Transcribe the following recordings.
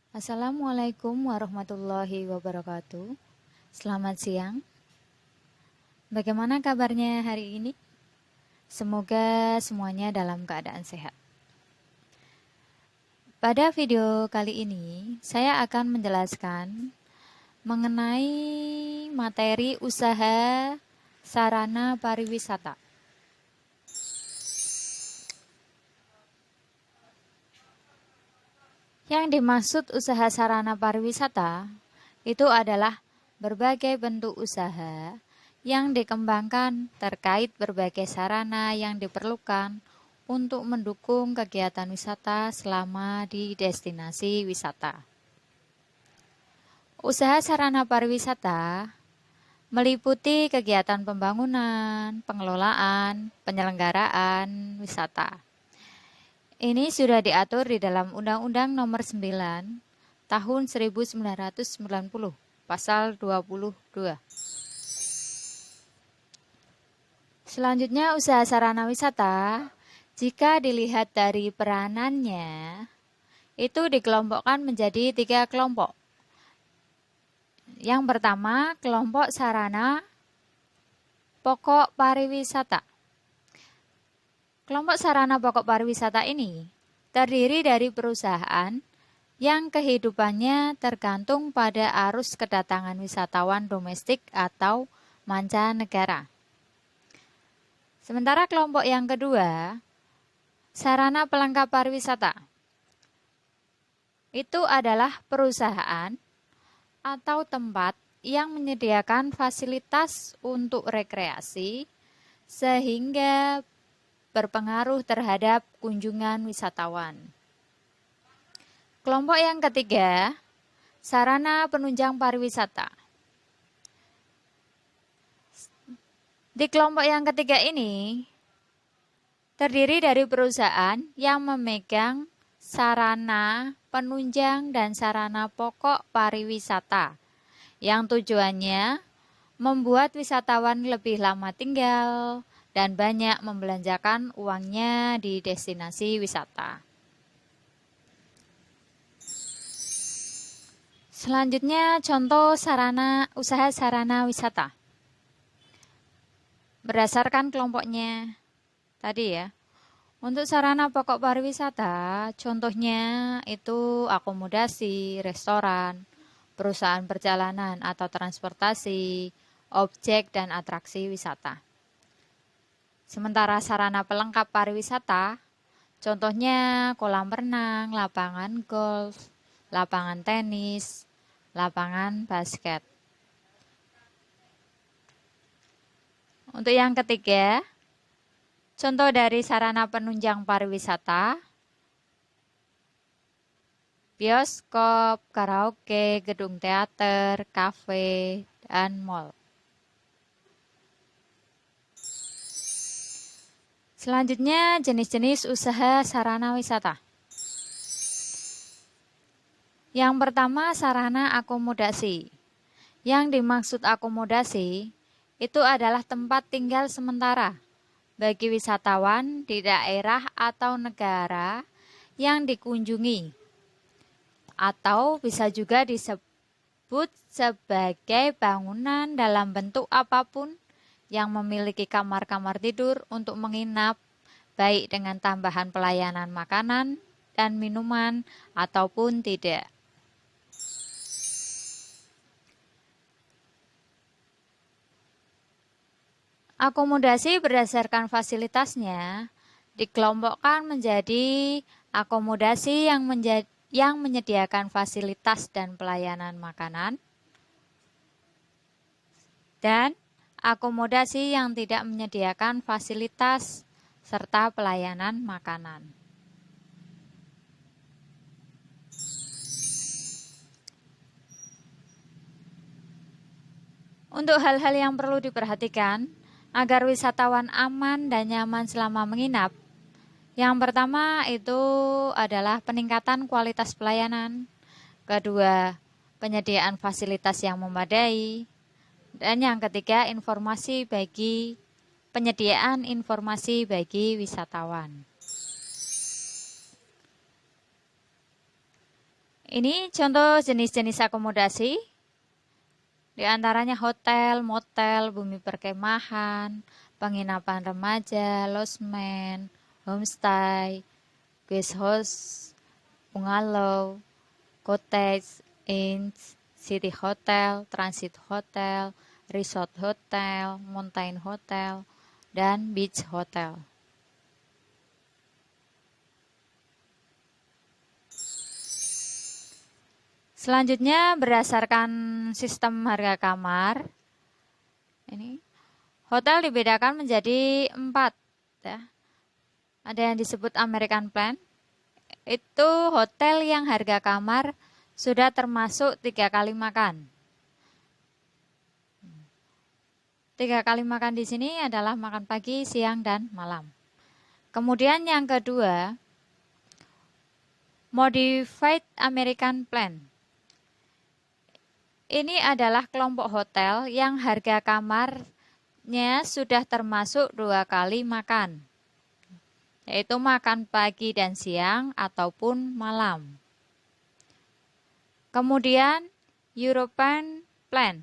Assalamualaikum warahmatullahi wabarakatuh. Selamat siang. Bagaimana kabarnya hari ini? Semoga semuanya dalam keadaan sehat. Pada video kali ini, saya akan menjelaskan mengenai materi usaha sarana pariwisata. Yang dimaksud usaha sarana pariwisata itu adalah berbagai bentuk usaha yang dikembangkan terkait berbagai sarana yang diperlukan untuk mendukung kegiatan wisata selama di destinasi wisata. Usaha sarana pariwisata meliputi kegiatan pembangunan, pengelolaan, penyelenggaraan wisata. Ini sudah diatur di dalam Undang-Undang Nomor 9 Tahun 1990, Pasal 22. Selanjutnya, usaha sarana wisata, jika dilihat dari peranannya, itu dikelompokkan menjadi 3 kelompok. Yang pertama, kelompok sarana pokok pariwisata. Kelompok sarana pokok pariwisata ini terdiri dari perusahaan yang kehidupannya tergantung pada arus kedatangan wisatawan domestik atau mancanegara. Sementara kelompok yang kedua, sarana pelengkap pariwisata. Itu adalah perusahaan atau tempat yang menyediakan fasilitas untuk rekreasi sehingga berpengaruh terhadap kunjungan wisatawan. Kelompok yang ketiga, sarana penunjang pariwisata. Di kelompok yang ketiga ini, terdiri dari perusahaan yang memegang sarana penunjang dan sarana pokok pariwisata, yang tujuannya membuat wisatawan lebih lama tinggal dan banyak membelanjakan uangnya di destinasi wisata. Selanjutnya, contoh usaha sarana wisata. Berdasarkan kelompoknya tadi ya. Untuk sarana pokok pariwisata, contohnya itu akomodasi, restoran, perusahaan perjalanan atau transportasi, objek dan atraksi wisata. Sementara sarana pelengkap pariwisata, contohnya kolam renang, lapangan golf, lapangan tenis, lapangan basket. Untuk yang ketiga, contoh dari sarana penunjang pariwisata, bioskop, karaoke, gedung teater, kafe, dan mall. Selanjutnya, jenis-jenis usaha sarana wisata. Yang pertama, sarana akomodasi. Yang dimaksud akomodasi itu adalah tempat tinggal sementara bagi wisatawan di daerah atau negara yang dikunjungi, atau bisa juga disebut sebagai bangunan dalam bentuk apapun yang memiliki kamar-kamar tidur untuk menginap, baik dengan tambahan pelayanan makanan dan minuman ataupun tidak. Akomodasi berdasarkan fasilitasnya dikelompokkan menjadi akomodasi yang menyediakan fasilitas dan pelayanan makanan, dan akomodasi yang tidak menyediakan fasilitas serta pelayanan makanan. Untuk hal-hal yang perlu diperhatikan agar wisatawan aman dan nyaman selama menginap, yang pertama itu adalah peningkatan kualitas pelayanan, kedua penyediaan fasilitas yang memadai, dan yang ketiga penyediaan informasi bagi wisatawan. Ini contoh jenis-jenis akomodasi. Di antaranya hotel, motel, bumi perkemahan, penginapan remaja, losmen, homestay, guest house, bungalow, cottage, inns, city hotel, transit hotel, resort hotel, mountain hotel, dan beach hotel. Selanjutnya berdasarkan sistem harga kamar, ini hotel dibedakan menjadi 4 ya. Ada yang disebut American Plan, itu hotel yang harga kamar sudah termasuk 3 kali makan. 3 kali makan di sini adalah makan pagi, siang, dan malam. Kemudian yang kedua, Modified American Plan. Ini adalah kelompok hotel yang harga kamarnya sudah termasuk 2 kali makan, yaitu makan pagi dan siang ataupun malam. Kemudian European Plan.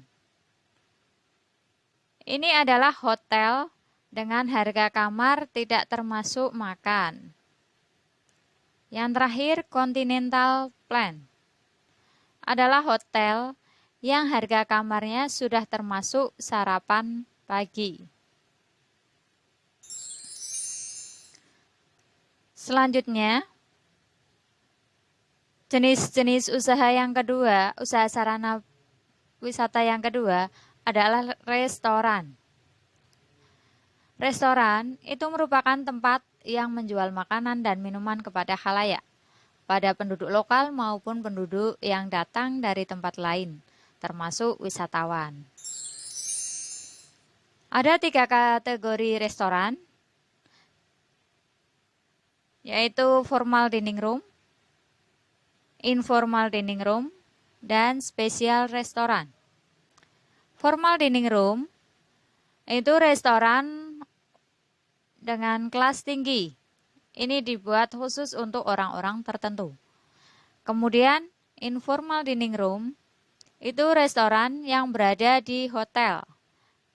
Ini adalah hotel dengan harga kamar tidak termasuk makan. Yang terakhir Continental Plan. Adalah hotel yang harga kamarnya sudah termasuk sarapan pagi. Selanjutnya, jenis-jenis usaha yang kedua, usaha sarana wisata yang kedua adalah restoran. Restoran itu merupakan tempat yang menjual makanan dan minuman kepada khalayak, pada penduduk lokal maupun penduduk yang datang dari tempat lain, termasuk wisatawan. Ada 3 kategori restoran, yaitu formal dining room, informal dining room, dan special restoran. Formal dining room itu restoran dengan kelas tinggi. Ini dibuat khusus untuk orang-orang tertentu. Kemudian informal dining room itu restoran yang berada di hotel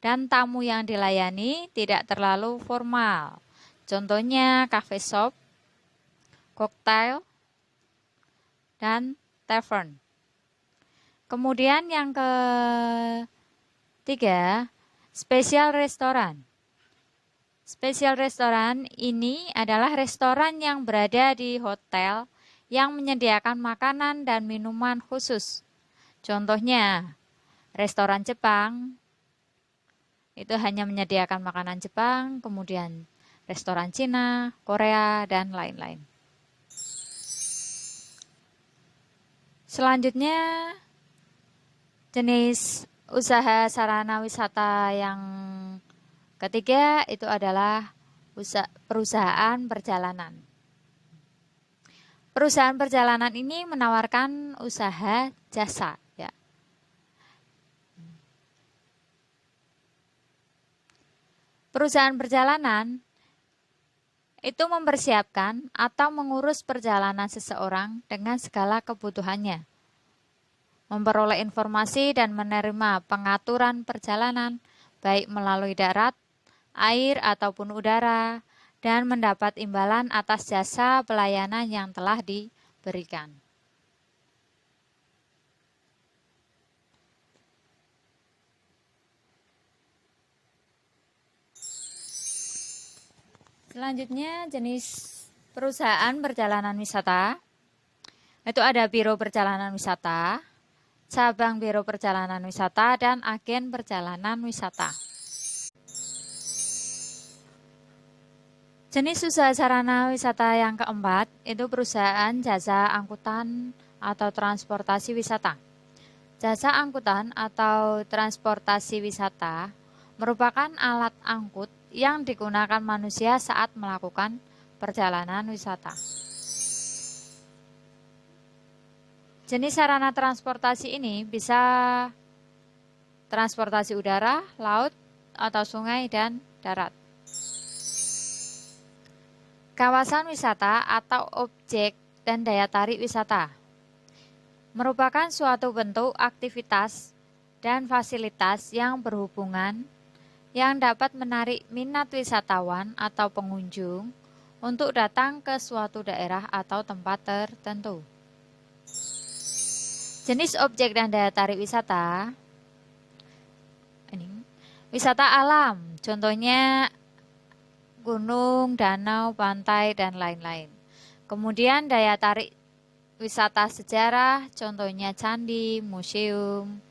dan tamu yang dilayani tidak terlalu formal. Contohnya cafe shop, cocktail, dan tavern. Kemudian yang ketiga, special restoran. Special restoran ini adalah restoran yang berada di hotel yang menyediakan makanan dan minuman khusus. Contohnya, restoran Jepang itu hanya menyediakan makanan Jepang, kemudian restoran Cina, Korea, dan lain-lain. Selanjutnya, jenis usaha sarana wisata yang ketiga itu adalah perusahaan perjalanan. Perusahaan perjalanan ini menawarkan usaha jasa. Ya. Perusahaan perjalanan itu mempersiapkan atau mengurus perjalanan seseorang dengan segala kebutuhannya, memperoleh informasi dan menerima pengaturan perjalanan baik melalui darat, air ataupun udara, dan mendapat imbalan atas jasa pelayanan yang telah diberikan. Selanjutnya jenis perusahaan perjalanan wisata. Itu ada biro perjalanan wisata, cabang biro perjalanan wisata, dan agen perjalanan wisata. Jenis usaha sarana wisata yang keempat itu perusahaan jasa angkutan atau transportasi wisata. Jasa angkutan atau transportasi wisata merupakan alat angkut yang digunakan manusia saat melakukan perjalanan wisata. Jenis sarana transportasi ini bisa transportasi udara, laut, atau sungai, dan darat. Kawasan wisata atau objek dan daya tarik wisata. merupakan suatu bentuk aktivitas dan fasilitas yang berhubungan yang dapat menarik minat wisatawan atau pengunjung untuk datang ke suatu daerah atau tempat tertentu. Jenis objek dan daya tarik wisata. Wisata alam, contohnya gunung, danau, pantai, dan lain-lain. Kemudian daya tarik wisata sejarah, contohnya candi, museum,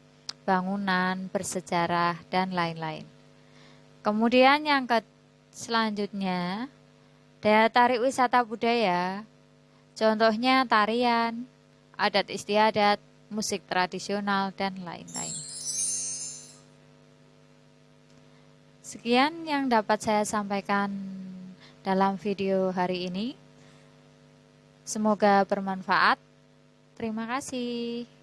bangunan bersejarah, dan lain-lain. Kemudian yang selanjutnya, daya tarik wisata budaya, contohnya tarian, adat istiadat, musik tradisional, dan lain-lain. Sekian yang dapat saya sampaikan dalam video hari ini. Semoga bermanfaat. Terima kasih.